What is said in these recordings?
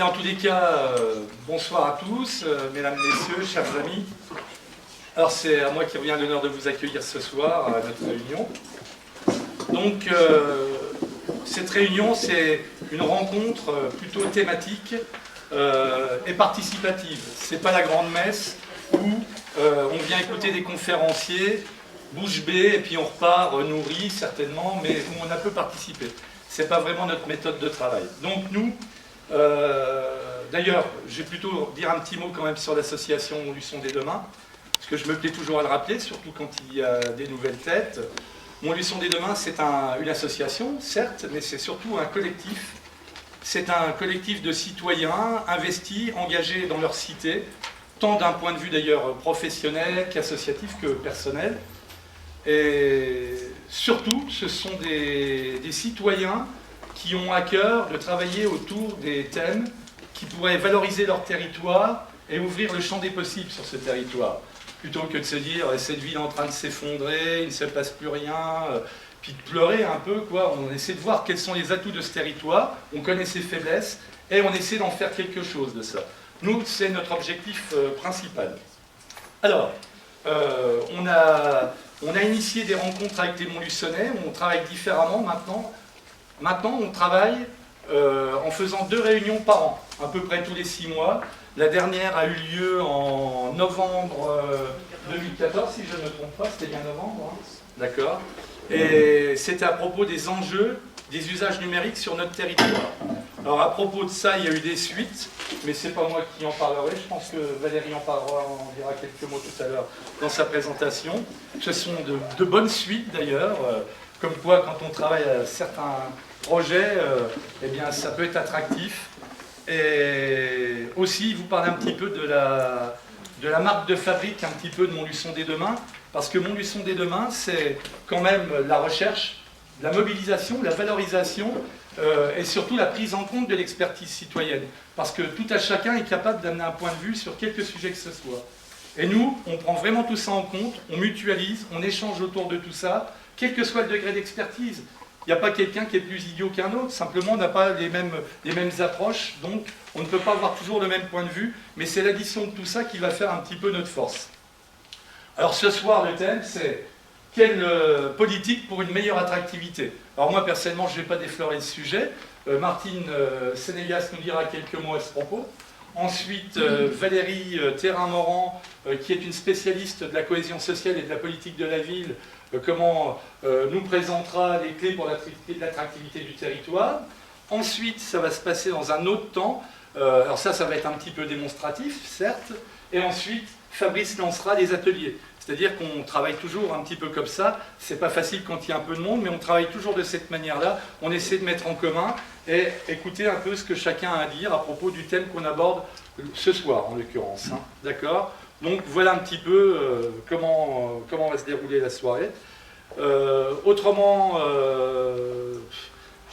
En tous les cas, bonsoir à tous, mesdames, messieurs, chers amis. Alors c'est à moi qui revient l'honneur de vous accueillir ce soir à notre réunion. Donc cette réunion, c'est une rencontre plutôt thématique et participative. C'est pas la grande messe où on vient écouter des conférenciers, bouche bée, et puis on repart nourri certainement, mais où on a peu participé. C'est pas vraiment notre méthode de travail. Donc nous, d'ailleurs, je vais plutôt dire un petit mot quand même sur l'association Montluçon des Demain, parce que je me plais toujours à le rappeler, surtout quand il y a des nouvelles têtes. Montluçon des Demain, c'est une association, certes, mais c'est surtout un collectif. C'est un collectif de citoyens investis, engagés dans leur cité, tant d'un point de vue d'ailleurs professionnel qu'associatif que personnel. Et surtout, ce sont des citoyens qui ont à cœur de travailler autour des thèmes qui pourraient valoriser leur territoire et ouvrir le champ des possibles sur ce territoire. Plutôt que de se dire « cette ville est en train de s'effondrer, il ne se passe plus rien », puis de pleurer un peu, quoi. On essaie de voir quels sont les atouts de ce territoire, on connaît ses faiblesses, et on essaie d'en faire quelque chose de ça. Nous, c'est notre objectif principal. Alors, on a initié des rencontres avec les Montluçonnais, on travaille différemment maintenant. Maintenant, on travaille en faisant 2 réunions par an, à peu près tous les 6 mois. La dernière a eu lieu en novembre 2014, si je ne me trompe pas, c'était bien novembre, hein. D'accord. Et c'était à propos des enjeux des usages numériques sur notre territoire. Alors à propos de ça, il y a eu des suites, mais c'est pas moi qui en parlerai, je pense que Valérie en dira quelques mots tout à l'heure dans sa présentation. Ce sont de bonnes suites d'ailleurs. Comme quoi, quand on travaille à certains projets, eh bien, ça peut être attractif. Et aussi, vous parlez un petit peu de la marque de fabrique, un petit peu de Montluçon des Demain, parce que Montluçon des Demain, c'est quand même la recherche, la mobilisation, la valorisation et surtout la prise en compte de l'expertise citoyenne. Parce que tout à chacun est capable d'amener un point de vue sur quelque sujet que ce soit. Et nous, on prend vraiment tout ça en compte, on mutualise, on échange autour de tout ça, quel que soit le degré d'expertise. Il n'y a pas quelqu'un qui est plus idiot qu'un autre, simplement on n'a pas les mêmes approches, donc on ne peut pas avoir toujours le même point de vue, mais c'est l'addition de tout ça qui va faire un petit peu notre force. Alors ce soir, le thème, c'est quelle politique pour une meilleure attractivité. Alors moi, personnellement, je ne vais pas déflorer le sujet. Martine Sénégas nous dira quelques mots à ce propos. Ensuite, Valérie Thérin-Morand, qui est une spécialiste de la cohésion sociale et de la politique de la ville, nous présentera les clés pour l'attractivité du territoire. Ensuite, ça va se passer dans un autre temps. Alors ça va être un petit peu démonstratif, certes. Et ensuite, Fabrice lancera les ateliers. C'est-à-dire qu'on travaille toujours un petit peu comme ça. C'est pas facile quand il y a un peu de monde, mais on travaille toujours de cette manière-là. On essaie de mettre en commun et écouter un peu ce que chacun a à dire à propos du thème qu'on aborde ce soir, en l'occurrence. Hein. D'accord ? Donc voilà un petit peu comment va se dérouler la soirée. Autrement,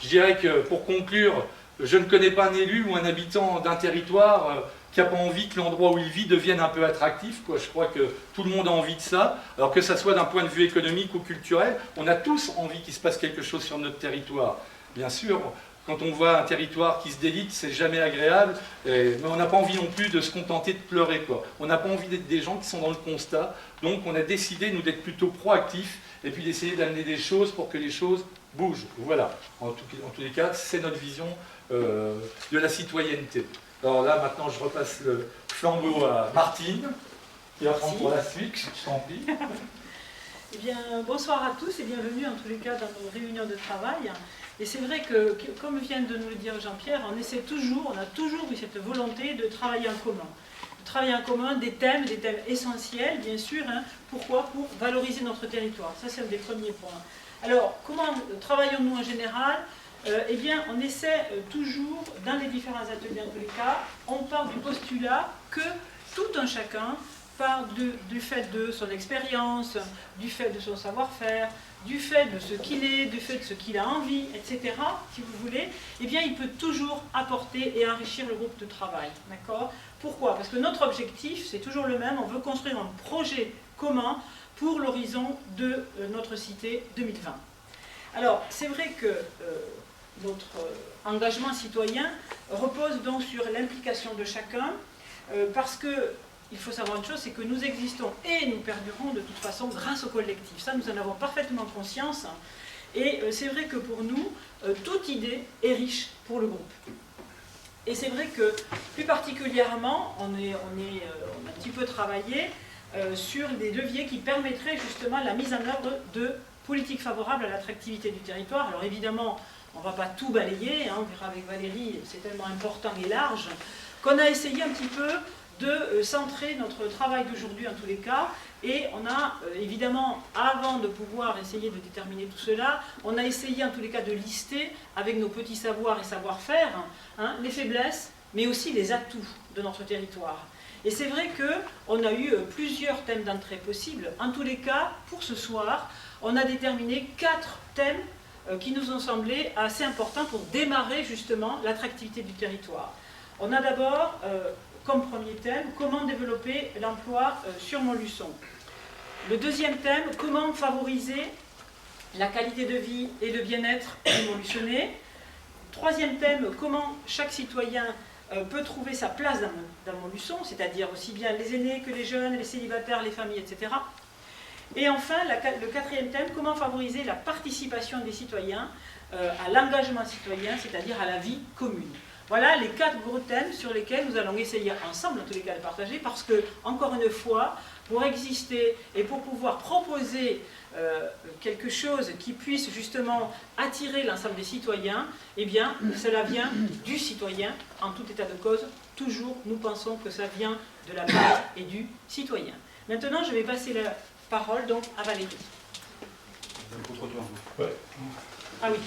je dirais que pour conclure, je ne connais pas un élu ou un habitant d'un territoire qui n'a pas envie que l'endroit où il vit devienne un peu attractif, quoi. Je crois que tout le monde a envie de ça, alors que ça soit d'un point de vue économique ou culturel, on a tous envie qu'il se passe quelque chose sur notre territoire. Bien sûr, quand on voit un territoire qui se délite, c'est jamais agréable, mais on n'a pas envie non plus de se contenter de pleurer, quoi. On n'a pas envie d'être des gens qui sont dans le constat, donc on a décidé, nous, d'être plutôt proactifs, et puis d'essayer d'amener des choses pour que les choses bougent. Voilà, en tous les cas, c'est notre vision de la citoyenneté. Alors là, maintenant, je repasse le flambeau à Martine, qui va prendre pour la suite, je t'en prie. Eh bien, bonsoir à tous et bienvenue en tous les cas dans nos réunions de travail. Et c'est vrai que, comme vient de nous le dire Jean-Pierre, on a toujours eu cette volonté de travailler en commun. De travailler en commun des thèmes essentiels, bien sûr. Hein. Pourquoi ? Pour valoriser notre territoire. Ça, c'est un des premiers points. Alors, comment travaillons-nous en général ? Eh bien, on essaie toujours, dans les différents ateliers en tous les cas, on part du postulat que tout un chacun part du fait de son expérience, du fait de son savoir-faire, du fait de ce qu'il est, du fait de ce qu'il a envie, etc., si vous voulez, eh bien, il peut toujours apporter et enrichir le groupe de travail. D'accord ? Pourquoi ? Parce que notre objectif, c'est toujours le même, on veut construire un projet commun pour l'horizon de notre cité 2020. Alors, c'est vrai que engagement citoyen repose donc sur l'implication de chacun, parce que il faut savoir une chose, c'est que nous existons et nous perdurons de toute façon grâce au collectif. Ça, nous en avons parfaitement conscience. Et c'est vrai que pour nous, toute idée est riche pour le groupe. Et c'est vrai que, plus particulièrement, on a un petit peu travaillé sur des leviers qui permettraient justement la mise en œuvre de politiques favorables à l'attractivité du territoire. Alors évidemment, on ne va pas tout balayer, hein, on verra avec Valérie, c'est tellement important et large, qu'on a essayé un petit peu de centrer notre travail d'aujourd'hui en tous les cas, et on a évidemment, avant de pouvoir essayer de déterminer tout cela, on a essayé en tous les cas de lister avec nos petits savoirs et savoir-faire hein, les faiblesses, mais aussi les atouts de notre territoire. Et c'est vrai qu'on a eu plusieurs thèmes d'entrée possibles. En tous les cas, pour ce soir, on a déterminé 4 thèmes qui nous ont semblé assez importants pour démarrer justement l'attractivité du territoire. On a d'abord comme premier thème, comment développer l'emploi sur Montluçon. Le deuxième thème, comment favoriser la qualité de vie et le bien-être des Montluçonnais. Troisième thème, comment chaque citoyen peut trouver sa place dans Montluçon, c'est-à-dire aussi bien les aînés que les jeunes, les célibataires, les familles, etc. Et enfin, le quatrième thème, comment favoriser la participation des citoyens à l'engagement citoyen, c'est-à-dire à la vie commune. Voilà les 4 gros thèmes sur lesquels nous allons essayer ensemble, en tous les cas, de partager, parce que, encore une fois, pour exister et pour pouvoir proposer quelque chose qui puisse justement attirer l'ensemble des citoyens, eh bien, cela vient du citoyen, en tout état de cause. Toujours, nous pensons que ça vient de la base et du citoyen. Maintenant, je vais passer la parole donc à Valérie. Ouais. Ah oui.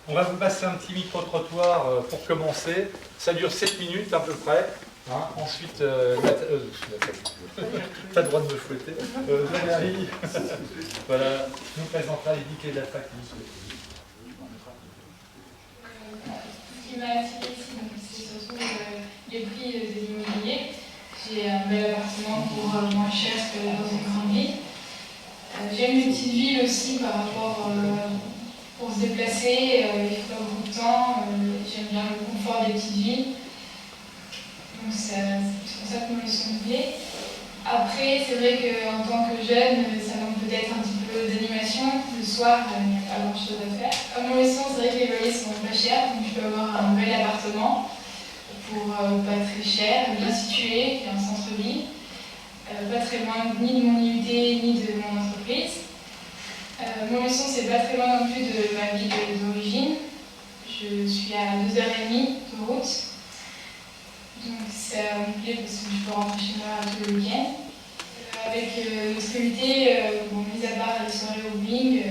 On va vous passer un petit micro-trottoir pour commencer. Ça dure 7 minutes à peu près. Hein. Ensuite, pas le droit de me fouetter. Valérie voilà, nous présentera les 10 clés de l'attractivité. Ce qui m'a attiré ici, c'est surtout les prix de l'immobilier. J'ai un bel appartement pour moins cher que dans une grande ville. J'aime une petite ville aussi par rapport pour se déplacer, il faut pas beaucoup de temps. J'aime bien le confort des petites villes. Donc c'est pour ça que Montluçon me plaît. Après, c'est vrai qu'en tant que jeune, ça manque peut-être un petit peu d'animation. Le soir, il n'y a pas grand-chose à faire. À Montluçon, c'est vrai que les loyers sont pas chers, donc je peux avoir un bel appartement pour pas très cher, bien situé, qui est un centre-ville, pas très loin ni de mon IUT ni de mon entreprise. Montluçon, c'est pas très loin non plus de ma ville d'origine. Je suis à 2h30 de route. Donc ça me plaît parce que je peux rentrer chez moi tous les week-ends. Avec l'hostilité, mis à part les soirées au bowling,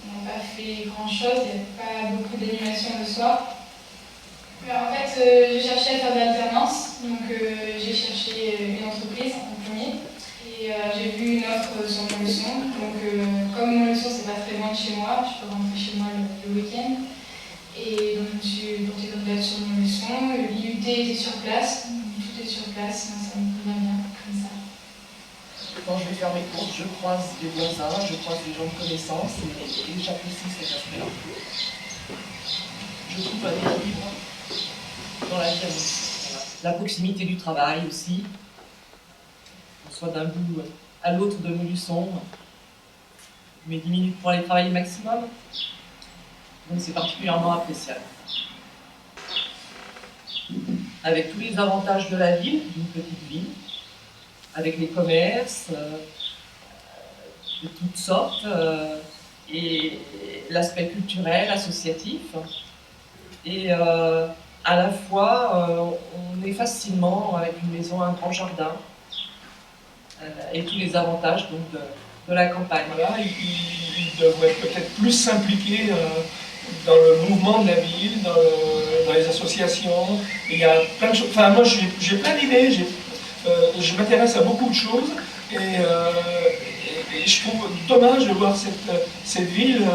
on n'a pas fait grand-chose, il n'y a pas beaucoup d'animation le soir. Alors, en fait, j'ai cherché à faire de l'alternance, donc j'ai cherché une entreprise en premier. Et j'ai vu une offre sur Montluçon, donc comme Montluçon c'est pas très loin de chez moi, je peux rentrer chez moi le week-end. Et donc je me suis portée candidate sur Montluçon, l'IUT était sur place, tout est sur place, ça me convient bien comme ça. Quand je vais faire mes courses, je croise des voisins, je croise des gens de connaissance et j'apprécie cet aspect-là. Je trouve un équilibre dans la vie. Voilà. La proximité du travail aussi. Soit d'un bout à l'autre de Montluçon, je mets 10 minutes pour aller travailler maximum, donc c'est particulièrement appréciable. Avec tous les avantages de la ville, d'une petite ville, avec les commerces de toutes sortes, et l'aspect culturel, associatif, et à la fois on est facilement avec une maison, un grand jardin, et tous les avantages donc, de la campagne. Voilà, ils devraient peut-être plus s'impliquer dans le mouvement de la ville, dans les associations. Il y a plein de choses. Enfin, moi, j'ai plein d'idées. Je m'intéresse à beaucoup de choses et je trouve dommage de voir cette ville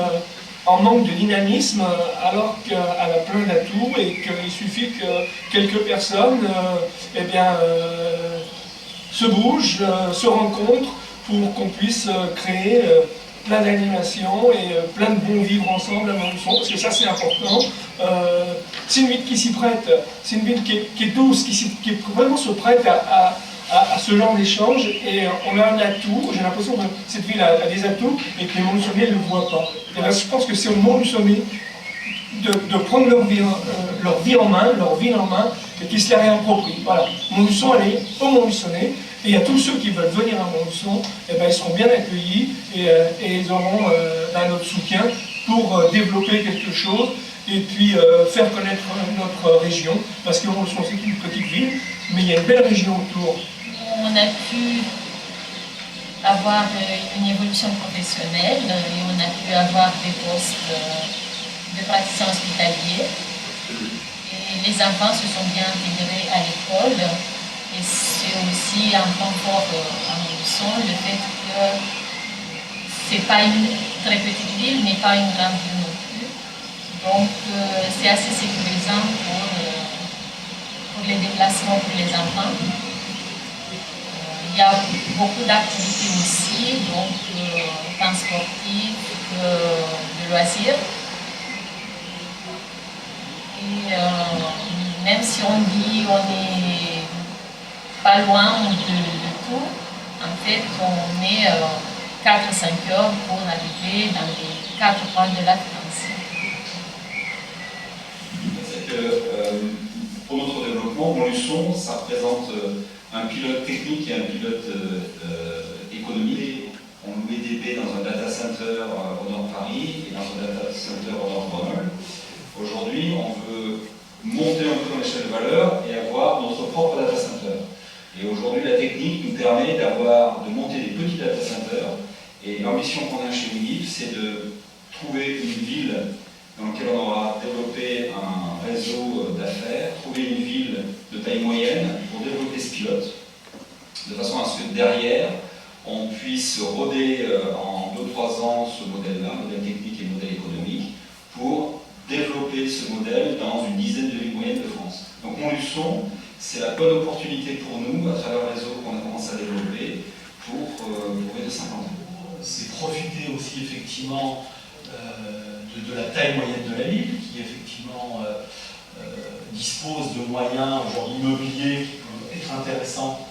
en manque de dynamisme alors qu'elle a plein d'atouts et qu'il suffit que quelques personnes se bougent, se rencontrent pour qu'on puisse créer plein d'animation et plein de bon vivre ensemble à Montluçon, parce que ça c'est important. C'est une ville qui s'y prête, c'est une ville qui est douce, qui vraiment se prête à ce genre d'échange, et on a un atout. J'ai l'impression que cette ville a des atouts et que les Montluçonnais ne le voient pas. Et là, je pense que c'est aux Montluçonnais de prendre leur vie en main, et qu'ils se la réapproprient. Voilà. Montluçon, elle est aux Montluçonnais, et à tous ceux qui veulent venir à Montluçon, eh ben, ils seront bien accueillis et ils auront notre soutien pour développer quelque chose et puis faire connaître notre région, parce que Montluçon, c'est une petite ville, mais il y a une belle région autour. On a pu avoir une évolution professionnelle et on a pu avoir des postes de praticiens hospitaliers. Et les enfants se sont bien intégrés à l'école. Et c'est aussi un point fort à Montluçon, le fait que c'est pas une très petite ville, mais pas une grande ville non plus. Donc c'est assez sécurisant pour les déplacements pour les enfants. Il y a beaucoup d'activités aussi, donc tant sportifs que de loisirs. Et même si on dit on n'est pas loin de tout, en fait on est 4-5 heures pour arriver dans les 4 coins de la France. C'est que pour notre développement, Montluçon, ça représente un pilote technique et un pilote économique. On louait des baies dans un data center au nord de Paris et dans un data center au nord de Grenoble. Aujourd'hui, on veut monter un peu dans l'échelle de valeur et avoir notre propre data center. Et aujourd'hui, la technique nous permet de monter des petits data centers. Et l'ambition qu'on a chez WeGive, c'est de trouver une ville dans laquelle on aura développé un réseau d'affaires, trouver une ville de taille moyenne pour développer ce pilote, de façon à ce que derrière, on puisse roder en 2-3 ans ce modèle-là, modèle technique et modèle économique, pour développer ce modèle dans une dizaine de villes moyennes de France. Donc Montluçon, c'est la bonne opportunité pour nous, à travers le réseau qu'on a commencé à développer, pour trouver de 50 ans. C'est profiter aussi effectivement de la taille moyenne de la ville, qui effectivement dispose de moyens aujourd'hui immobiliers qui peuvent être intéressants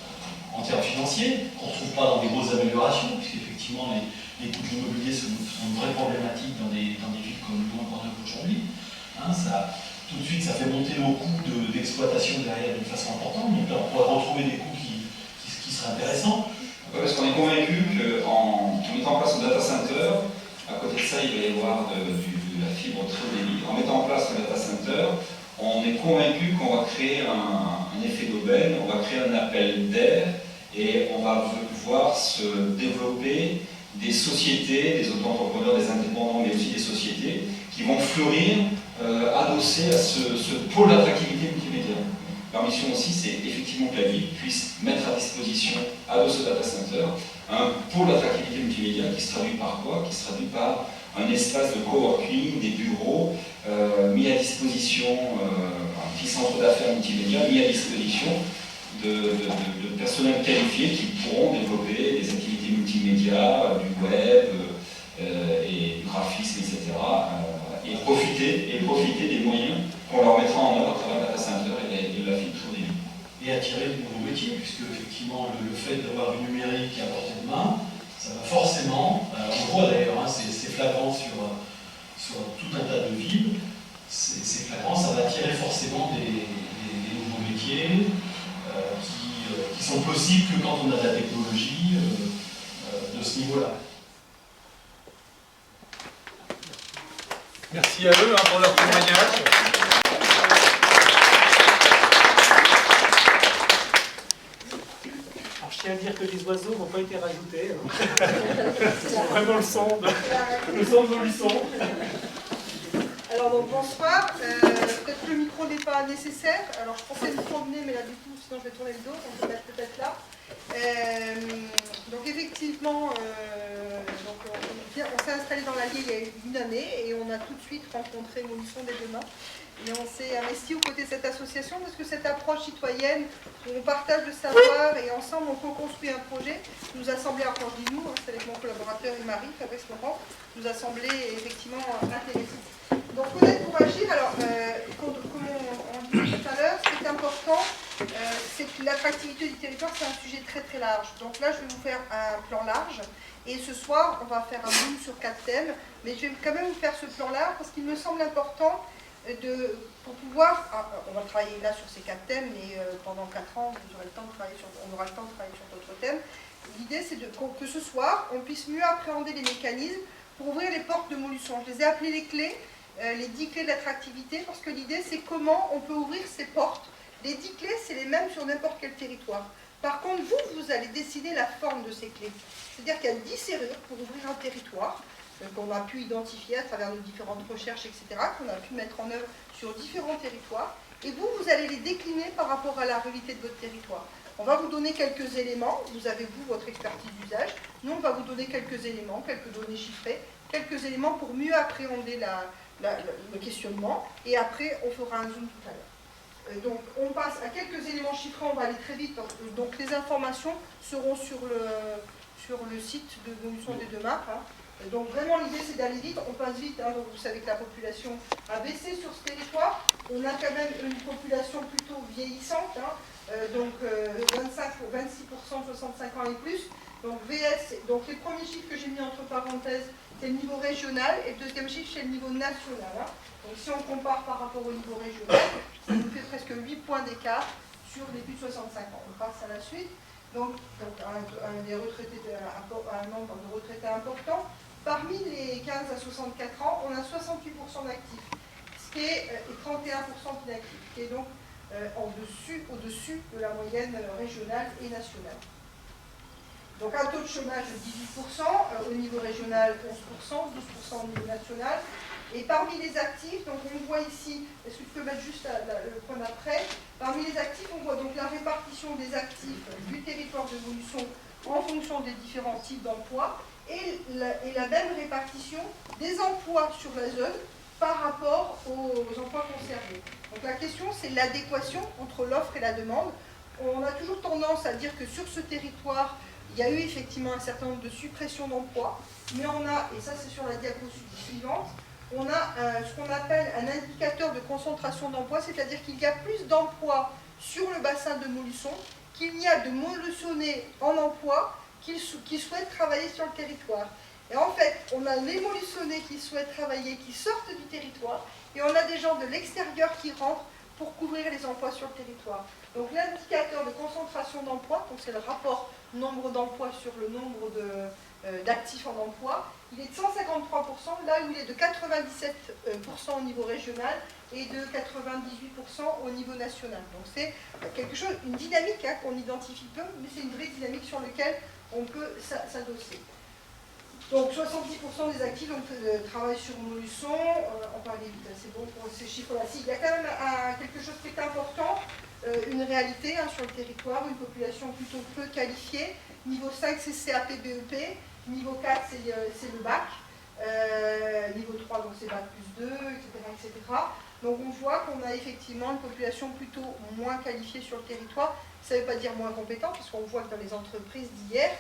en termes financiers, qu'on ne retrouve pas dans des grosses améliorations, puisqu'effectivement les coûts de l'immobilier sont une vraie problématique dans des villes comme Lyon et Grenoble aujourd'hui. Hein, tout de suite, ça fait monter nos coûts d'exploitation derrière d'une façon importante, donc là on pourrait retrouver des coûts qui seraient intéressants. Ouais, parce qu'on est convaincu qu'en mettant en place un data center, à côté de ça, il va y avoir de la fibre très haut débit. En mettant en place un data center, on est convaincu qu'on va créer un effet d'aubaine, on va créer un appel d'air et on va voir se développer des sociétés, des auto-entrepreneurs, des indépendants, mais aussi des sociétés qui vont fleurir adossées à ce pôle d'attractivité multimédia. Leur mission aussi, c'est effectivement que la ville puisse mettre à disposition, à ce data center, un pôle d'attractivité multimédia qui se traduit par quoi? Qui se traduit par un espace de coworking, des bureaux mis à disposition, un petit centre d'affaires multimédia mis à disposition de personnel qualifié qui pourront développer des activités multimédia, du web et du graphisme, etc. Et profiter des moyens qu'on leur mettra en œuvre à travers le data center et la fibre très haut débit. Et attirer de nouveaux métiers, puisque effectivement le fait d'avoir du numérique à portée de main, ça va forcément, on le voit d'ailleurs, hein, c'est flagrant sur tout un tas de villes, c'est flagrant, ça va attirer forcément des nouveaux métiers qui sont possibles que quand on a de la technologie de ce niveau-là. Merci à eux pour leur témoignage. Alors, je tiens à dire que les oiseaux n'ont pas été rajoutés. Hein. C'est vraiment le son de Montluçon. Alors donc bonsoir, peut-être que le micro n'est pas nécessaire, alors je pensais me promener mais là du coup sinon je vais tourner le dos, on peut mettre peut-être là. Donc effectivement, on s'est installé dans l'Allier il y a une année et on a tout de suite rencontré Montluçon des Demain. Et on s'est investi aux côtés de cette association parce que cette approche citoyenne où on partage le savoir et ensemble on co-construit un projet nous a semblé, alors quand je dis nous, c'est avec mon collaborateur et Marie, Fabrice Laurent, nous a semblé effectivement intéressant. Donc connaître pour agir, alors comme on dit tout à l'heure, ce qui est important, c'est que l'attractivité du territoire, c'est un sujet très très large. Donc là, je vais vous faire un plan large. Et ce soir, on va faire un boom sur 4 thèmes. Mais je vais quand même vous faire ce plan large parce qu'il me semble important pour pouvoir... on va travailler là sur ces 4 thèmes, mais pendant 4 ans, on aura le temps de travailler sur d'autres thèmes. L'idée, c'est que ce soir, on puisse mieux appréhender les mécanismes pour ouvrir les portes de Montluçon. Je les ai appelées les clés. Les 10 clés de l'attractivité, parce que l'idée c'est comment on peut ouvrir ces portes. Les 10 clés, c'est les mêmes sur n'importe quel territoire. Par contre, vous allez décider la forme de ces clés. C'est-à-dire qu'il y a 10 serrures pour ouvrir un territoire, qu'on a pu identifier à travers nos différentes recherches, etc., qu'on a pu mettre en œuvre sur différents territoires, et vous allez les décliner par rapport à la réalité de votre territoire. On va vous donner quelques éléments, vous avez votre expertise d'usage, nous on va vous donner quelques éléments, quelques données chiffrées, quelques éléments pour mieux appréhender le questionnement, et après on fera un zoom tout à l'heure. Donc on passe à quelques éléments chiffrés, on va aller très vite, donc les informations seront sur le site de Montluçon des 2 maps. Donc vraiment l'idée c'est d'aller vite, on passe vite, donc vous savez que la population a baissé sur ce territoire, on a quand même une population plutôt vieillissante, donc 26% 65 ans et plus, donc VS, donc les premiers chiffres que j'ai mis entre parenthèses, c'est le niveau régional, et le deuxième chiffre, c'est le niveau national. Donc si on compare par rapport au niveau régional, ça nous fait presque 8 points d'écart sur les plus de 65 ans. On passe à la suite. Donc un nombre de retraités important. Parmi les 15 à 64 ans, on a 68% d'actifs, ce qui est, et 31% d'inactifs, ce qui est donc au-dessus de la moyenne régionale et nationale. Donc un taux de chômage de 18%, au niveau régional 11%, 12% au niveau national. Et parmi les actifs, donc on voit ici, est-ce que tu peux mettre juste le point d'après, parmi les actifs, on voit donc la répartition des actifs du territoire de Montluçon en fonction des différents types d'emplois et la même répartition des emplois sur la zone par rapport aux emplois conservés. Donc la question, c'est l'adéquation entre l'offre et la demande. On a toujours tendance à dire que sur ce territoire, il y a eu effectivement un certain nombre de suppressions d'emplois, mais on a, et ça c'est sur la diapositive suivante, on a ce qu'on appelle un indicateur de concentration d'emplois, c'est-à-dire qu'il y a plus d'emplois sur le bassin de Montluçon qu'il n'y a de Montluçonnais en emploi qui souhaitent travailler sur le territoire. Et en fait, on a les Montluçonnais qui souhaitent travailler, qui sortent du territoire, et on a des gens de l'extérieur qui rentrent pour couvrir les emplois sur le territoire. Donc l'indicateur de concentration d'emplois, donc c'est le rapport nombre d'emplois sur le nombre d'actifs en emploi, il est de 153%, là où il est de 97% au niveau régional et de 98% au niveau national. Donc c'est quelque chose, une dynamique qu'on identifie peu, mais c'est une vraie dynamique sur laquelle on peut s'adosser. Donc 70% des actifs travaillent sur Montluçon, on parle vite, c'est bon pour ces chiffres-là. Il y a quand même quelque chose qui est important, une réalité sur le territoire, une population plutôt peu qualifiée. Niveau 5, c'est CAP BEP, niveau 4, c'est le bac, niveau 3, donc c'est bac plus 2, etc. Donc on voit qu'on a effectivement une population plutôt moins qualifiée sur le territoire. Ça ne veut pas dire moins compétente, parce qu'on voit que dans les entreprises d'hier,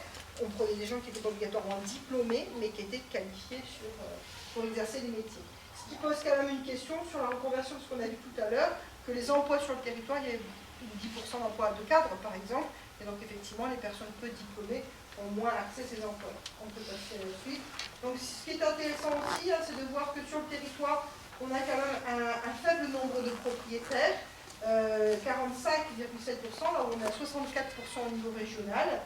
on prenait des gens qui n'étaient pas obligatoirement diplômés, mais qui étaient qualifiés pour exercer les métiers. Ce qui pose quand même une question sur la reconversion, ce qu'on a vu tout à l'heure, que les emplois sur le territoire, il y avait plus de 10% d'emplois de cadre, par exemple, et donc effectivement, les personnes peu diplômées ont moins accès à ces emplois. On peut passer à la suite. Donc ce qui est intéressant aussi, c'est de voir que sur le territoire, on a quand même un faible nombre de propriétaires, 45,7%, là où on a 64% au niveau régional.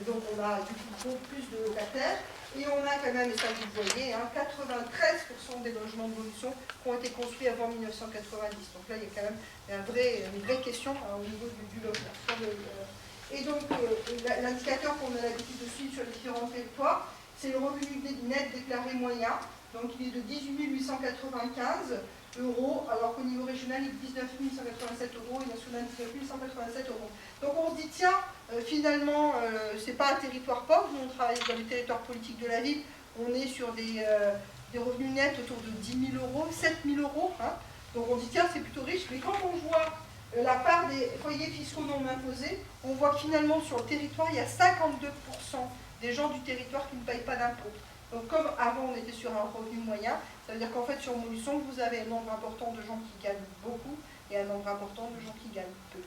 Donc on a du coup plus de locataires, et on a quand même, et ça vous le voyez, 93% des logements de Montluçon qui ont été construits avant 1990. Donc là il y a quand même une vraie question au niveau du logement. Et donc l'indicateur qu'on a l'habitude de suivre sur les différents territoires, c'est le revenu net déclaré moyen. Donc il est de 18 895 €, alors qu'au niveau régional, il est 19 187 € et national 19 187 €. Donc on se dit, tiens, finalement, c'est pas un territoire pauvre, nous on travaille dans les territoires politiques de la ville, on est sur des revenus nets autour de 10 000 €, 7 000 €, Donc on dit tiens c'est plutôt riche, mais quand on voit la part des foyers fiscaux non imposés, on voit que finalement sur le territoire il y a 52% des gens du territoire qui ne payent pas d'impôts. Donc comme avant on était sur un revenu moyen, ça veut dire qu'en fait sur Montluçon vous avez un nombre important de gens qui gagnent beaucoup et un nombre important de gens qui gagnent peu.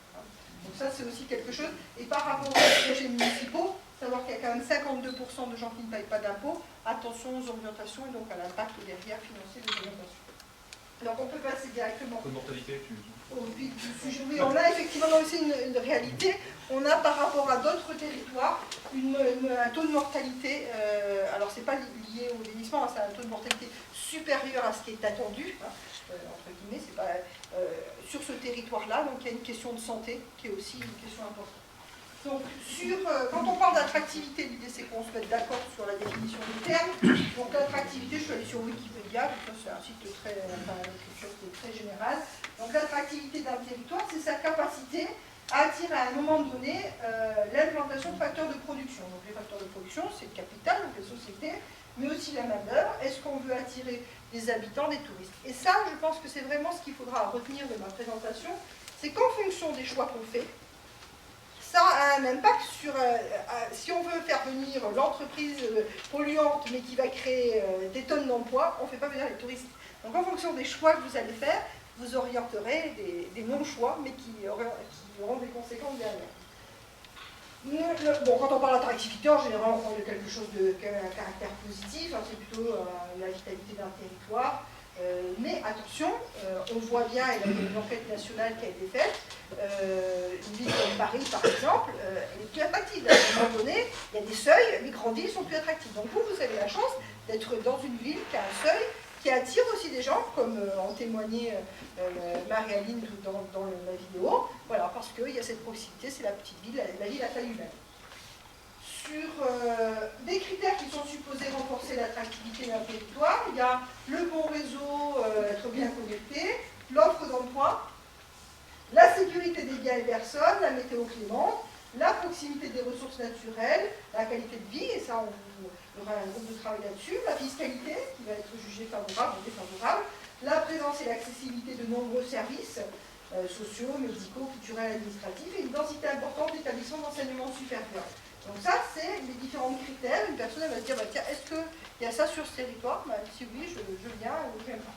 Donc ça c'est aussi quelque chose. Et par rapport aux projets municipaux, savoir qu'il y a quand même 52% de gens qui ne payent pas d'impôts, attention aux orientations et donc à l'impact derrière financier des orientations. Donc on peut passer directement Taux de mortalité, au vif du sujet. Oui, on a effectivement aussi une réalité. On a par rapport à d'autres territoires un taux de mortalité, alors c'est pas lié au vieillissement, c'est un taux de mortalité supérieur à ce qui est attendu, entre guillemets, c'est pas, sur ce territoire-là, donc il y a une question de santé qui est aussi une question importante. Donc, quand on parle d'attractivité, l'idée c'est qu'on se mette d'accord sur la définition du terme. Donc l'attractivité, je suis allée sur Wikipédia, donc c'est un site très, l'écriture qui est très générale. Donc l'attractivité d'un territoire, c'est sa capacité à attirer à un moment donné l'implantation de facteurs de production. Donc les facteurs de production, c'est le capital, donc les sociétés, mais aussi la main-d'œuvre. Est-ce qu'on veut attirer des habitants, des touristes? Et ça, je pense que c'est vraiment ce qu'il faudra retenir de ma présentation, c'est qu'en fonction des choix qu'on fait, ça a un impact sur, si on veut faire venir l'entreprise polluante mais qui va créer des tonnes d'emplois, on ne fait pas venir les touristes. Donc en fonction des choix que vous allez faire, vous orienterez des non-choix mais qui auront des conséquences derrière. Bon, quand on parle d'attractivité, en général on parle de quelque chose qui a un caractère positif, hein, c'est plutôt la vitalité d'un territoire. Mais attention, on voit bien, il y a une enquête nationale qui a été faite, une ville comme Paris par exemple, elle est plus attractive. À un moment donné, il y a des seuils, les grandes villes sont plus attractives. Donc vous avez la chance d'être dans une ville qui a un seuil, qui attire aussi des gens, comme en témoignait Marie-Aline dans la vidéo, voilà, parce qu'il y a cette proximité, c'est la petite ville, la ville à taille humaine. Sur des critères qui sont supposés renforcer l'attractivité d'un territoire, il y a le bon réseau, être bien connecté, l'offre d'emploi, la sécurité des biens et personnes, la météo clémente, la proximité des ressources naturelles, la qualité de vie, et ça on aura un groupe de travail là-dessus, la fiscalité qui va être jugée favorable ou défavorable, la présence et l'accessibilité de nombreux services sociaux, médicaux, culturels, administratifs, et une densité importante d'établissements d'enseignement supérieur. Donc ça, c'est les différents critères. Une personne elle va se dire, bah, tiens, est-ce qu'il y a ça sur ce territoire? Bah, si oui, je viens ou je viens pas.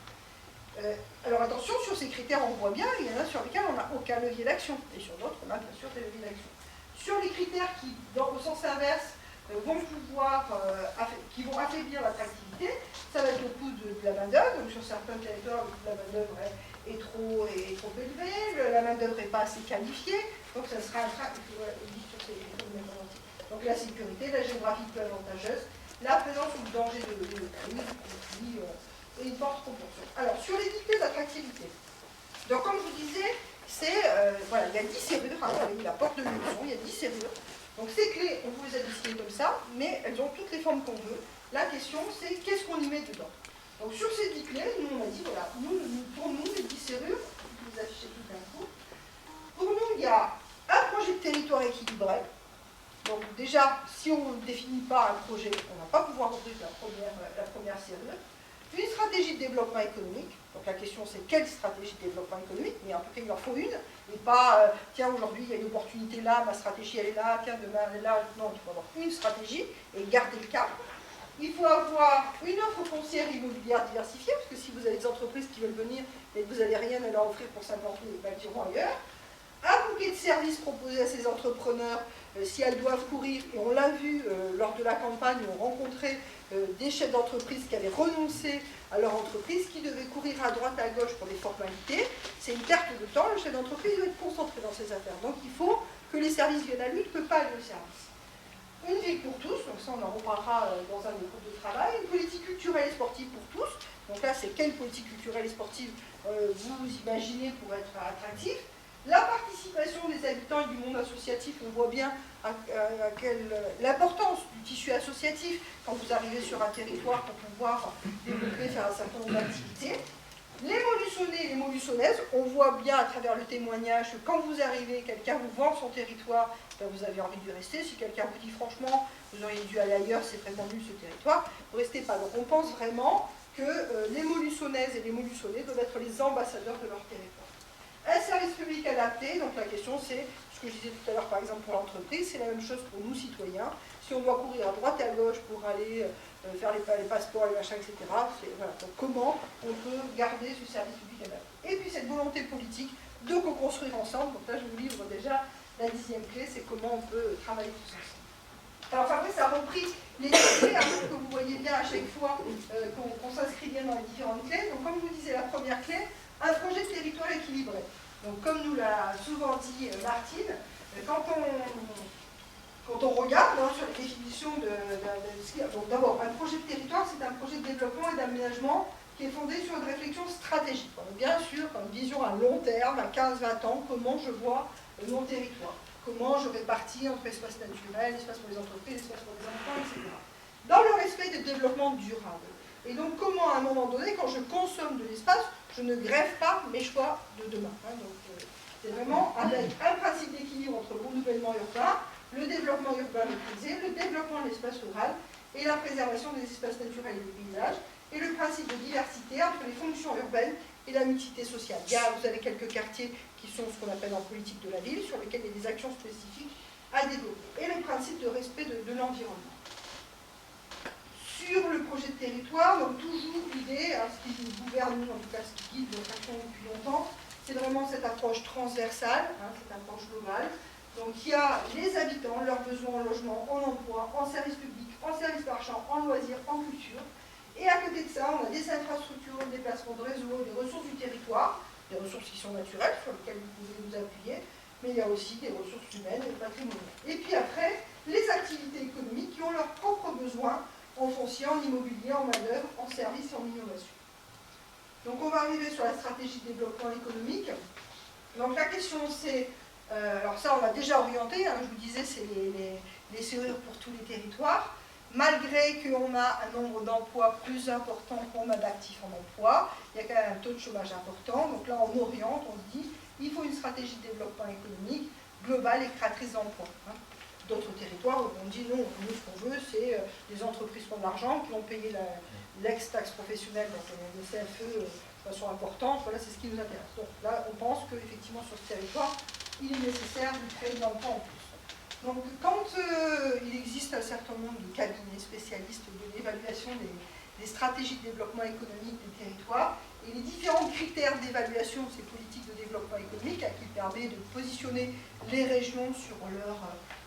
Alors attention, sur ces critères, on voit bien, il y en a sur lesquels on n'a aucun levier d'action. Et sur d'autres, on a bien sûr des leviers d'action. Sur les critères qui, au sens inverse, vont pouvoir, qui vont affaiblir l'attractivité, ça va être le coût de la main-d'œuvre. Donc sur certains territoires, le coût de la main-d'œuvre est trop élevé, la main-d'œuvre n'est pas assez qualifiée, donc ça sera un trac. Donc la sécurité, la géographie peu avantageuse, la présence ou le danger de et une forte proportion. Alors, sur les critères d'attractivité, donc comme je vous disais, c'est, voilà, il y a 10 serrures, hein, avec la porte de Montluçon, il y a 10 serrures. Donc ces clés, on vous les a dessinées comme ça, mais elles ont toutes les formes qu'on veut. La question, c'est qu'est-ce qu'on y met dedans? Donc sur ces 10 clés, nous on a dit, voilà, pour nous, les 10 serrures, je vais vous afficher tout d'un coup. Pour nous, il y a un projet de territoire équilibré. Donc déjà, si on ne définit pas un projet, on ne va pas pouvoir ouvrir la première serrure. Une stratégie de développement économique. Donc la question c'est quelle stratégie de développement économique, mais en tout cas il en faut une, et pas tiens aujourd'hui il y a une opportunité là, ma stratégie elle est là, tiens demain elle est là. Non, il faut avoir une stratégie et garder le cap. Il faut avoir une offre foncière immobilière diversifiée, parce que si vous avez des entreprises qui veulent venir et que vous n'avez rien à leur offrir pour s'implanter, ils iront ailleurs. Un bouquet de services proposés à ces entrepreneurs si elles doivent courir, et on l'a vu lors de la campagne, on rencontrait des chefs d'entreprise qui avaient renoncé à leur entreprise, qui devaient courir à droite à gauche pour des formalités. C'est une perte de temps, le chef d'entreprise doit être concentré dans ses affaires. Donc il faut que les services viennent à lui, ne peut pas aller au service. Une ville pour tous, donc ça on en reparlera dans un des groupes de travail. Une politique culturelle et sportive pour tous. Donc là c'est quelle politique culturelle et sportive vous imaginez pour être attractif. La participation des habitants et du monde associatif, on voit bien l'importance du tissu associatif quand vous arrivez sur un territoire pour pouvoir développer, faire un certain nombre d'activités. Les Montluçonnais et les Montluçonnaises, on voit bien à travers le témoignage que quand vous arrivez, quelqu'un vous vend son territoire, ben vous avez envie de rester. Si quelqu'un vous dit franchement, vous auriez dû aller ailleurs, c'est vraiment nul ce territoire, vous ne restez pas. Donc on pense vraiment que les Montluçonnaises et les Montluçonnais doivent être les ambassadeurs de leur territoire. Un service public adapté, donc la question c'est, ce que je disais tout à l'heure par exemple pour l'entreprise, c'est la même chose pour nous citoyens. Si on doit courir à droite et à gauche pour aller faire les passeports, les machins, etc., voilà. Donc comment on peut garder ce service public adapté. Et puis cette volonté politique de co-construire ensemble, donc là je vous livre déjà la 10e clé, c'est comment on peut travailler tous ensemble. Alors Fabrice a repris les clés que vous voyez bien à chaque fois qu'on s'inscrit bien dans les différentes clés. Donc comme je vous disais, la première clé, un projet de territoire équilibré. Donc comme nous l'a souvent dit Martine, quand on regarde sur la définition donc d'abord, un projet de territoire, c'est un projet de développement et d'aménagement qui est fondé sur une réflexion stratégique. Donc, bien sûr, une vision à long terme, à 15-20 ans, comment je vois mon territoire, comment je répartis entre espace naturel, espace pour les entreprises, espace pour les enfants, etc. Dans le respect du développement durable. Et donc comment, à un moment donné, quand je consomme de l'espace, je ne greffe pas mes choix de demain. C'est vraiment avec un principe d'équilibre entre le renouvellement urbain, le développement urbain maîtrisé, le développement de l'espace rural et la préservation des espaces naturels et des paysages, et le principe de diversité entre les fonctions urbaines et la mixité sociale. Vous avez quelques quartiers qui sont ce qu'on appelle en politique de la ville, sur lesquels il y a des actions spécifiques à développer. Et le principe de respect de l'environnement. Sur le projet de territoire, donc toujours l'idée, ce qui nous gouverne, en tout cas ce qui guide notre action depuis longtemps, c'est vraiment cette approche transversale, cette approche globale. Donc il y a les habitants, leurs besoins en logement, en emploi, en services publics, en services marchands, en loisirs, en culture. Et à côté de ça, on a des infrastructures, des placements de réseau, des ressources du territoire, des ressources qui sont naturelles, sur lesquelles vous pouvez vous appuyer, mais il y a aussi des ressources humaines et patrimoniales. Et puis après, les activités économiques qui ont leurs propres besoins en foncier, en immobilier, en main-d'œuvre, en services et en innovation. Donc on va arriver sur la stratégie de développement économique. Donc la question c'est, alors ça on l'a déjà orienté, je vous disais c'est les serrures pour tous les territoires. Malgré qu'on a un nombre d'emplois plus important qu'on a d'actifs en emploi, il y a quand même un taux de chômage important. Donc là on oriente, on se dit, il faut une stratégie de développement économique globale et créatrice d'emplois. D'autres territoires où on dit non, nous ce qu'on veut c'est des entreprises qui ont de l'argent, qui ont payé l'ex-taxe professionnelle, donc le CFE de façon importante, voilà c'est ce qui nous intéresse. Donc là on pense qu'effectivement sur ce territoire, il est nécessaire de créer de l'emploi en plus. Donc quand il existe un certain nombre de cabinets spécialistes de l'évaluation des stratégies de développement économique des territoires, et les différents critères d'évaluation de ces politiques de développement économique qui permet de positionner les régions sur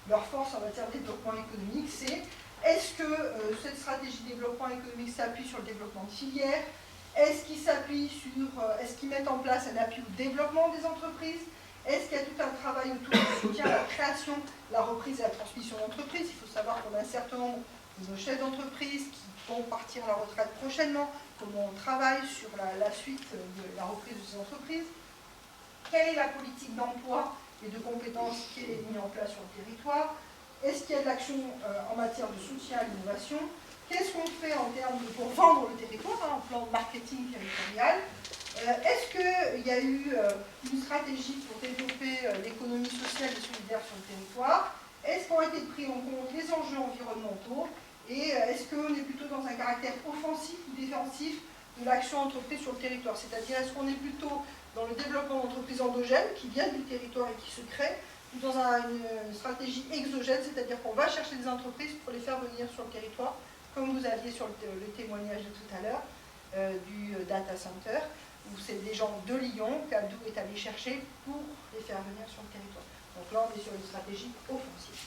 leur force en matière de développement économique, c'est est-ce que cette stratégie de développement économique s'appuie sur le développement de filières, est-ce qu'ils mettent en place un appui au développement des entreprises, est-ce qu'il y a tout un travail autour du soutien à la création, la reprise et la transmission d'entreprises. Il faut savoir qu'on a un certain nombre de nos chefs d'entreprise qui vont partir à la retraite prochainement, comment on travaille sur la suite de la reprise de ces entreprises. Quelle est la politique d'emploi et de compétences qui est mise en place sur le territoire? Est-ce qu'il y a de l'action en matière de soutien à l'innovation? Qu'est-ce qu'on fait en termes pour vendre le territoire, en plan marketing territorial? Est-ce qu'il y a eu une stratégie pour développer l'économie sociale et solidaire sur le territoire? Est-ce qu'ont été pris en compte les enjeux environnementaux? Et est-ce qu'on est plutôt dans un caractère offensif ou défensif de l'action entreprise sur le territoire? C'est-à-dire, est-ce qu'on est plutôt dans le développement d'entreprises endogènes qui viennent du territoire et qui se créent, ou dans une stratégie exogène, c'est-à-dire qu'on va chercher des entreprises pour les faire venir sur le territoire, comme vous aviez sur le témoignage de tout à l'heure du data center, où c'est des gens de Lyon qu'Abdou est allé chercher pour les faire venir sur le territoire. Donc là, on est sur une stratégie offensive.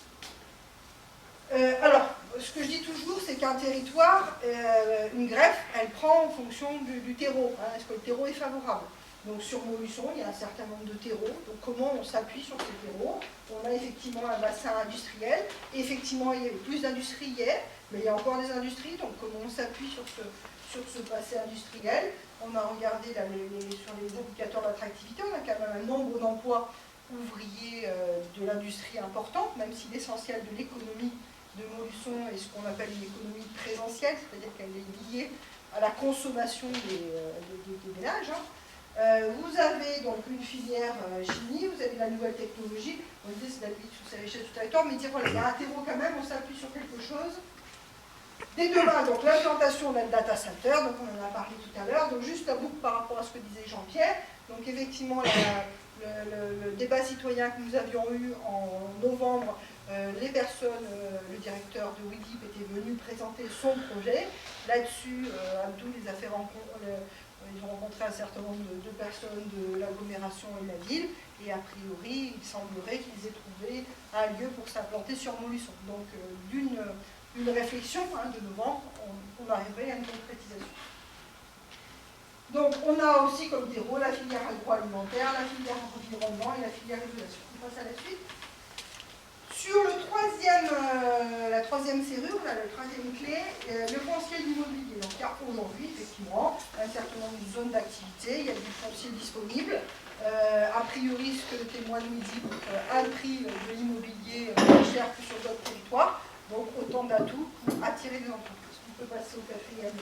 Alors, ce que je dis toujours, c'est qu'un territoire, une greffe, elle prend en fonction du terreau. Est-ce que le terreau est favorable? Donc sur Montluçon, il y a un certain nombre de terreaux. Donc comment on s'appuie sur ces terreaux? On a effectivement un bassin industriel. Et effectivement, il y a eu plus d'industries hier, mais il y a encore des industries. Donc comment on s'appuie sur ce bassin industriel? On a regardé là, sur les indicateurs d'attractivité, on a quand même un nombre d'emplois ouvriers de l'industrie important, même si l'essentiel de l'économie de Montluçon est ce qu'on appelle une économie présentielle, c'est-à-dire qu'elle est liée à la consommation des ménages. Vous avez donc une filière chimie, vous avez la nouvelle technologie, on disait c'est d'appuyer sur ces richesses du territoire, mais dire voilà, il y a un terreau quand même, on s'appuie sur quelque chose Dès demain, donc l'implantation d'un data center, donc on en a parlé tout à l'heure, donc juste la boucle par rapport à ce que disait Jean-Pierre. Donc effectivement, le débat citoyen que nous avions eu en novembre, les personnes, le directeur de WIDIP était venu présenter son projet. Là-dessus, Abdou les a fait rencontrer, ils ont rencontré un certain nombre de personnes de l'agglomération et de la ville, et a priori, il semblerait qu'ils aient trouvé un lieu pour s'implanter sur Montluçon. Donc d'une réflexion de novembre, on arriverait à une concrétisation. Donc on a aussi comme terreau la filière agroalimentaire, la filière environnement et la filière régulation. On passe à la suite. Sur la troisième serrure, la troisième clé, le foncier de l'immobilier. Donc il y a aujourd'hui, effectivement, un certain nombre de zones d'activité, il y a du foncier disponible. A priori, ce que le témoin nous dit, a le prix de l'immobilier moins cher que sur d'autres territoires. Donc autant d'atouts pour attirer des entreprises. On peut passer au quatrième.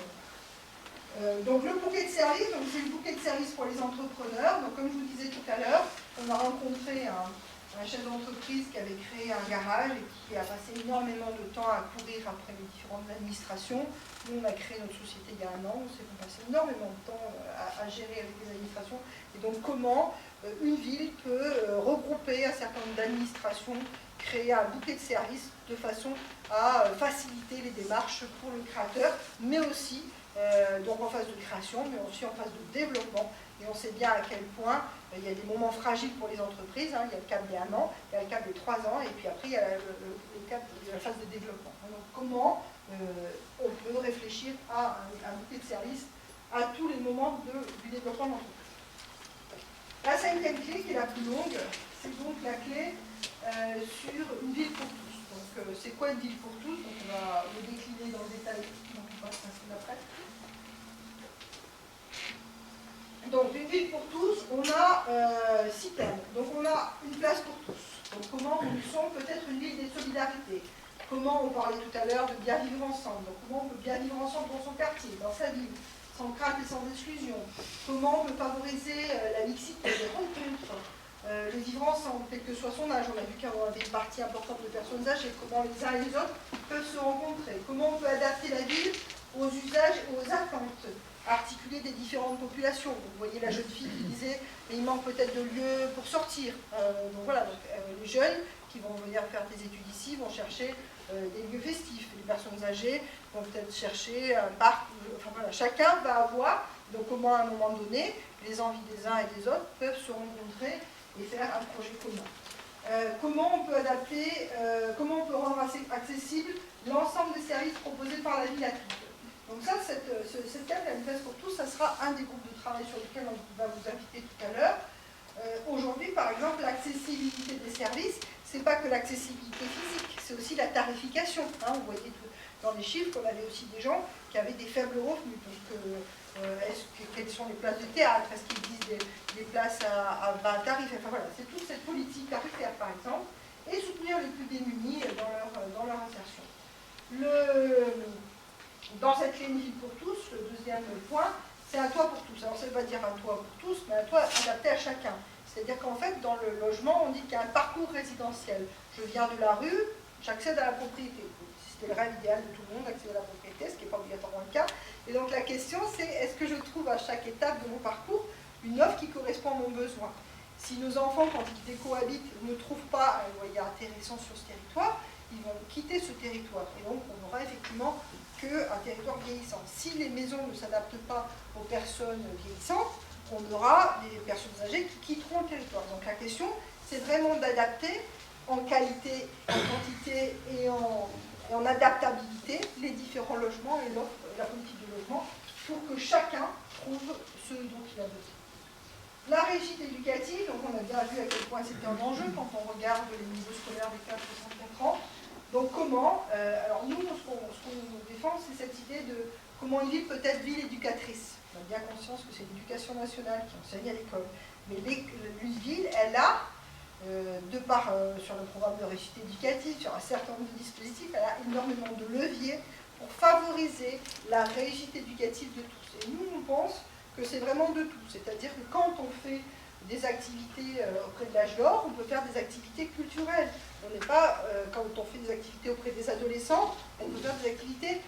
Donc le bouquet de services, c'est le bouquet de services pour les entrepreneurs. Donc comme je vous disais tout à l'heure, on a rencontré un chef d'entreprise qui avait créé un garage et qui a passé énormément de temps à courir après les différentes administrations. Nous, on a créé notre société il y a un an, on s'est passé énormément de temps à gérer avec les administrations. Et donc comment une ville peut regrouper un certain nombre d'administrations, créer un bouquet de services de façon à faciliter les démarches pour le créateur, mais aussi donc en phase de création, mais aussi en phase de développement. Et on sait bien à quel point il y a des moments fragiles pour les entreprises. Il y a le cap des 1 an, il y a le cap des 3 ans, et puis après il y a le cap de la phase de développement. Donc comment on peut réfléchir à un bouquet de services à tous les moments du développement de l'entreprise. La cinquième clé, qui est la plus longue, c'est donc la clé sur une ville pour tous. Donc c'est quoi une ville pour tous? Donc, on va le décliner dans le détail. Donc on passe après. Donc, une ville pour tous, on a 6 thèmes. Donc, on a une place pour tous. Donc, comment nous sommes peut-être une ville des solidarités. Comment, on parlait tout à l'heure de bien vivre ensemble. Donc, comment on peut bien vivre ensemble dans son quartier, dans sa ville, sans crainte et sans exclusion. Comment on peut favoriser la mixité, les rencontres, le vivre ensemble, quel que soit son âge. On a vu qu'il y avait une partie importante de personnes âgées. Comment les uns et les autres peuvent se rencontrer. Comment on peut adapter la ville aux usages et aux attentes. Articuler des différentes populations. Vous voyez la jeune fille qui disait mais il manque peut-être de lieux pour sortir. Donc voilà, les jeunes qui vont venir faire des études ici vont chercher des lieux festifs. Les personnes âgées vont peut-être chercher un parc. Enfin voilà, chacun va avoir donc comment à un moment donné les envies des uns et des autres peuvent se rencontrer et faire un projet commun. Comment on peut adapter, comment on peut rendre accessible l'ensemble des services proposés par la ville à tous. Donc ça, cette thème, la place pour tous, ça sera un des groupes de travail sur lesquels on va vous inviter tout à l'heure. Aujourd'hui, par exemple, l'accessibilité des services, c'est pas que l'accessibilité physique, c'est aussi la tarification. Vous voyez dans les chiffres qu'on avait aussi des gens qui avaient des faibles revenus. Donc, quelles sont les places de théâtre? Est-ce qu'il existe des places à bas tarif? Enfin voilà, c'est toute cette politique tarifaire, par exemple, et soutenir les plus démunis dans leur insertion. Dans cette clé Une ville pour tous, le deuxième point, c'est un toit pour tous. Alors ça ne veut pas dire un toit pour tous, mais un toit adapté à chacun. C'est-à-dire qu'en fait, dans le logement, on dit qu'il y a un parcours résidentiel. Je viens de la rue, j'accède à la propriété. C'était le rêve idéal de tout le monde, accéder à la propriété, ce qui n'est pas obligatoirement le cas. Et donc la question, c'est est-ce que je trouve à chaque étape de mon parcours une offre qui correspond à mon besoin? Si nos enfants, quand ils cohabitent, ne trouvent pas un loyer intéressant sur ce territoire, ils vont quitter ce territoire. Et donc, on aura effectivement qu'un territoire vieillissant. Si les maisons ne s'adaptent pas aux personnes vieillissantes, on aura des personnes âgées qui quitteront le territoire. Donc, la question, c'est vraiment d'adapter en qualité, en quantité et en adaptabilité les différents logements et la politique de logement pour que chacun trouve ce dont il a besoin. La réussite éducative, donc on a bien vu à quel point c'était un enjeu quand on regarde les niveaux scolaires des 4-64 ans. Donc comment, alors nous, ce qu'on défend, c'est cette idée de comment une ville peut être ville éducatrice. On a bien conscience que c'est l'éducation nationale qui enseigne à l'école. Mais une ville, elle a, sur le programme de réussite éducative, sur un certain nombre de dispositifs, elle a énormément de leviers pour favoriser la réussite éducative de tous. Et nous, on pense que c'est vraiment de tout. C'est-à-dire que quand on fait des activités auprès de l'âge d'or, on peut faire des activités culturelles. On n'est pas, quand on fait des activités auprès des adolescents, on peut faire des activités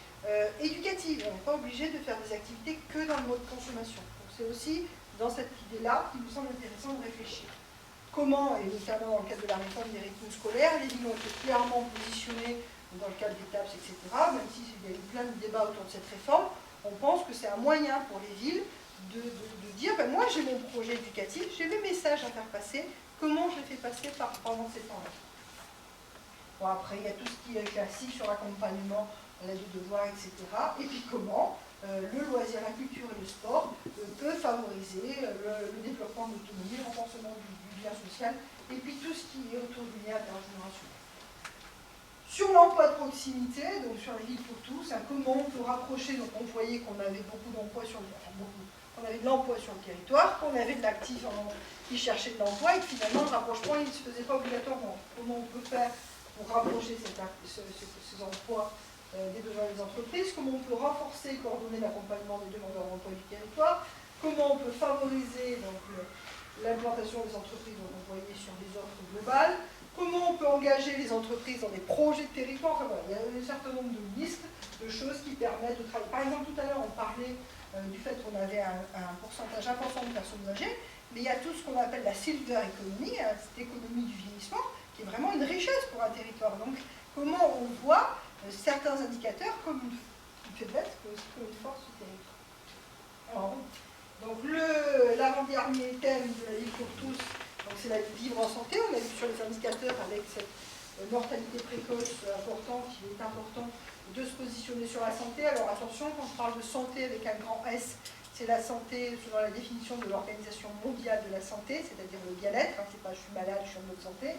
éducative. On n'est pas obligé de faire des activités que dans le mode consommation. Donc c'est aussi dans cette idée-là qu'il nous semble intéressant de réfléchir. Comment, et notamment dans le cadre de la réforme des rythmes scolaires, les villes ont été clairement positionnées dans le cadre des TAPS, etc., même s'il y a eu plein de débats autour de cette réforme, on pense que c'est un moyen pour les villes de dire, ben moi j'ai mon projet éducatif, j'ai mes messages à faire passer, comment je les fais passer pendant ces temps-là. Bon, après, il y a tout ce qui est classique sur l'accompagnement, l'aide de devoirs, etc. Et puis comment le loisir, la culture et le sport peut favoriser le développement de l'autonomie, le renforcement du lien social, et puis tout ce qui est autour du lien intergénérationnel. Sur l'emploi de proximité, donc sur la ville pour tous, comment on peut rapprocher, donc on voyait qu'on avait beaucoup d'emplois sur le on avait de l'emploi sur le territoire, qu'on avait de l'actif qui cherchait de l'emploi, et que finalement le rapprochement il ne se faisait pas obligatoirement. Comment on peut faire pour rapprocher ces emplois des besoins des entreprises, comment on peut renforcer et coordonner l'accompagnement des demandeurs d'emploi du territoire, comment on peut favoriser l'implantation des entreprises, dont on voyait sur des offres globales, comment on peut engager les entreprises dans des projets de territoire. Enfin, voilà, il y a un certain nombre de listes de choses qui permettent de travailler. Par exemple, tout à l'heure, on parlait du fait qu'on avait un pourcentage important de personnes âgées, mais il y a tout ce qu'on appelle la silver economy, cette économie du vieillissement, qui est vraiment une richesse pour un territoire. Donc, comment on voit certains indicateurs comme une faiblesse, mais aussi comme une force du territoire. Alors, donc, l'avant-dernier thème de la ville pour tous, c'est la vivre en santé. On a vu sur les indicateurs avec cette mortalité précoce importante, il est important de se positionner sur la santé. Alors attention, quand on parle de santé avec un grand S, c'est la santé selon la définition de l'Organisation mondiale de la santé, c'est-à-dire le bien-être, c'est pas je suis malade, je suis en bonne santé.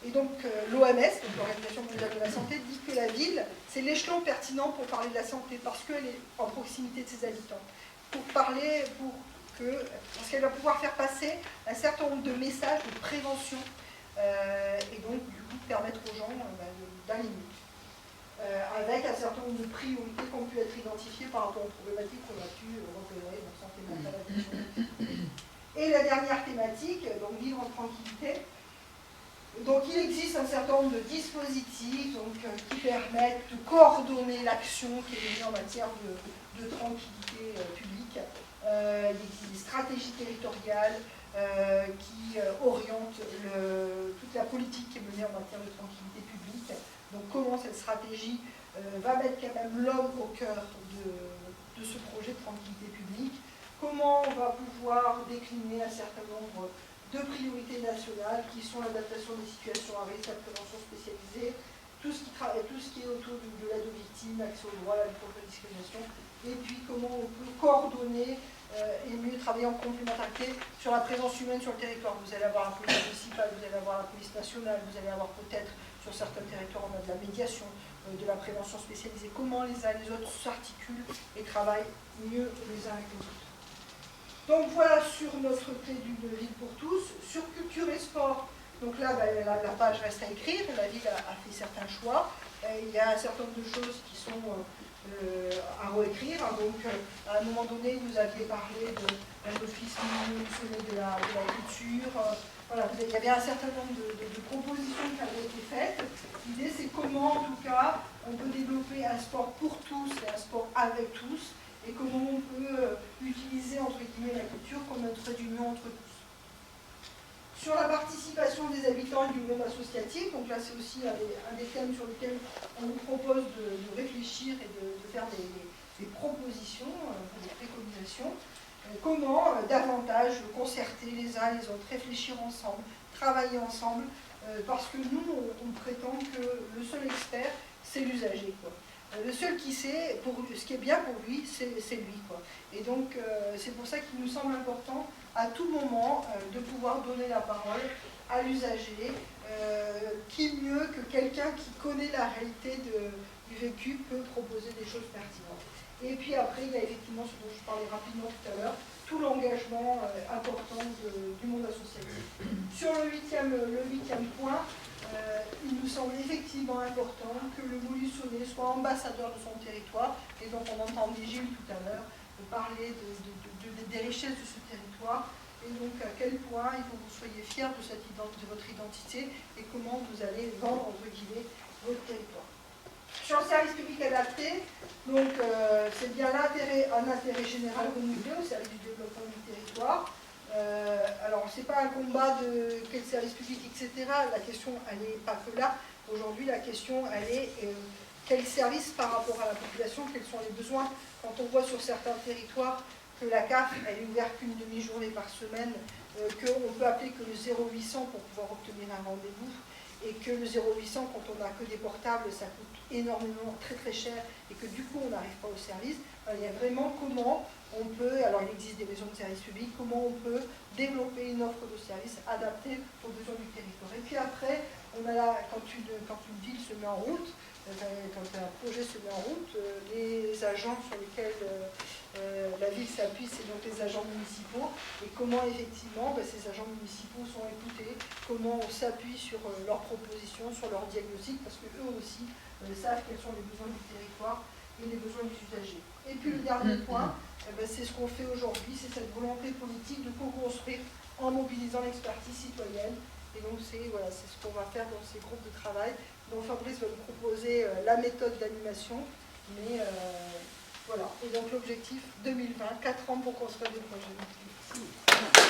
Et donc l'OMS, l'Organisation mondiale de la santé, dit que la ville, c'est l'échelon pertinent pour parler de la santé, parce qu'elle est en proximité de ses habitants. Parce qu'elle va pouvoir faire passer un certain nombre de messages de prévention, et donc du coup permettre aux gens d'aller mieux. Avec un certain nombre de priorités qui ont pu être identifiées par rapport aux problématiques qu'on a pu repérer, donc santé mentale, attention. Et la dernière thématique, donc vivre en tranquillité. Donc il existe un certain nombre de dispositifs qui permettent de coordonner l'action qui est menée en matière de tranquillité publique. Il existe des stratégies territoriales qui orientent toute la politique qui est menée en matière de tranquillité publique. Donc comment cette stratégie va mettre quand même l'homme au cœur de ce projet de tranquillité publique. Comment on va pouvoir décliner un certain nombre de priorités nationales qui sont l'adaptation des situations à risque, la prévention spécialisée, tout ce qui est autour de l'aide aux victimes, l'accès au droit, la lutte contre la discrimination, et puis comment on peut coordonner et mieux travailler en complémentarité sur la présence humaine sur le territoire. Vous allez avoir la police municipale, vous allez avoir la police nationale, vous allez avoir peut-être sur certains territoires on a de la médiation, de la prévention spécialisée, comment les uns et les autres s'articulent et travaillent mieux les uns avec les autres. Donc voilà sur notre clé de ville pour tous. Sur culture et sport, donc là la page reste à écrire, la ville a fait certains choix. Il y a un certain nombre de choses qui sont à réécrire. Donc à un moment donné, vous aviez parlé d'un office mentionné de la culture. Voilà, il y avait un certain nombre de propositions qui avaient été faites. L'idée c'est comment en tout cas on peut développer un sport pour tous et un sport avec tous. Et comment on peut utiliser, entre guillemets, la culture comme un trait d'union entre tous. Sur la participation des habitants et du monde associatif, donc là c'est aussi un des thèmes sur lesquels on nous propose de réfléchir et de faire des propositions, des préconisations. Comment davantage concerter les uns les autres, réfléchir ensemble, travailler ensemble, parce que nous, on prétend que le seul expert, c'est l'usager, quoi. Le seul qui sait ce qui est bien pour lui, c'est lui, quoi. Et donc, c'est pour ça qu'il nous semble important, à tout moment, de pouvoir donner la parole à l'usager. Qui mieux que quelqu'un qui connaît la réalité du vécu peut proposer des choses pertinentes. Et puis après, il y a effectivement ce dont je parlais rapidement tout à l'heure, tout l'engagement important du monde associatif. Sur le huitième point, il nous semble effectivement important que le Montluçonnet soit ambassadeur de son territoire, et donc on entendait Gilles tout à l'heure parler des richesses de ce territoire, et donc à quel point il faut que vous soyez fiers de votre identité, et comment vous allez vendre, entre guillemets, votre territoire. sur le service public adapté, donc c'est bien un intérêt général renouvelé au service du développement du territoire. Alors c'est pas un combat de quel service public, etc. La question, elle n'est pas que là. Aujourd'hui, la question, elle est quel service par rapport à la population, quels sont les besoins. Quand on voit sur certains territoires que la CAF, elle est ouverte qu'une demi-journée par semaine, qu'on peut appeler que le 0800 pour pouvoir obtenir un rendez-vous, et que le 0800, quand on n'a que des portables, ça coûte énormément, très très cher, et que du coup on n'arrive pas au service, il y a vraiment comment on peut, alors il existe des maisons de service public, comment on peut développer une offre de service adaptée aux besoins du territoire. Et puis après, on a là, quand une ville se met en route, quand un projet se met en route, les agents sur lesquels la ville s'appuie, c'est donc les agents municipaux, et comment effectivement ces agents municipaux sont écoutés, comment on s'appuie sur leurs propositions, sur leurs diagnostics, parce qu'eux aussi savent quels sont les besoins du territoire et les besoins des usagers. Et puis le dernier point, c'est ce qu'on fait aujourd'hui, c'est cette volonté politique de co-construire en mobilisant l'expertise citoyenne. Et donc c'est ce qu'on va faire dans ces groupes de travail. Donc Fabrice va nous proposer la méthode d'animation, mais voilà. Et donc l'objectif 2020, 4 ans pour construire des projets. Merci.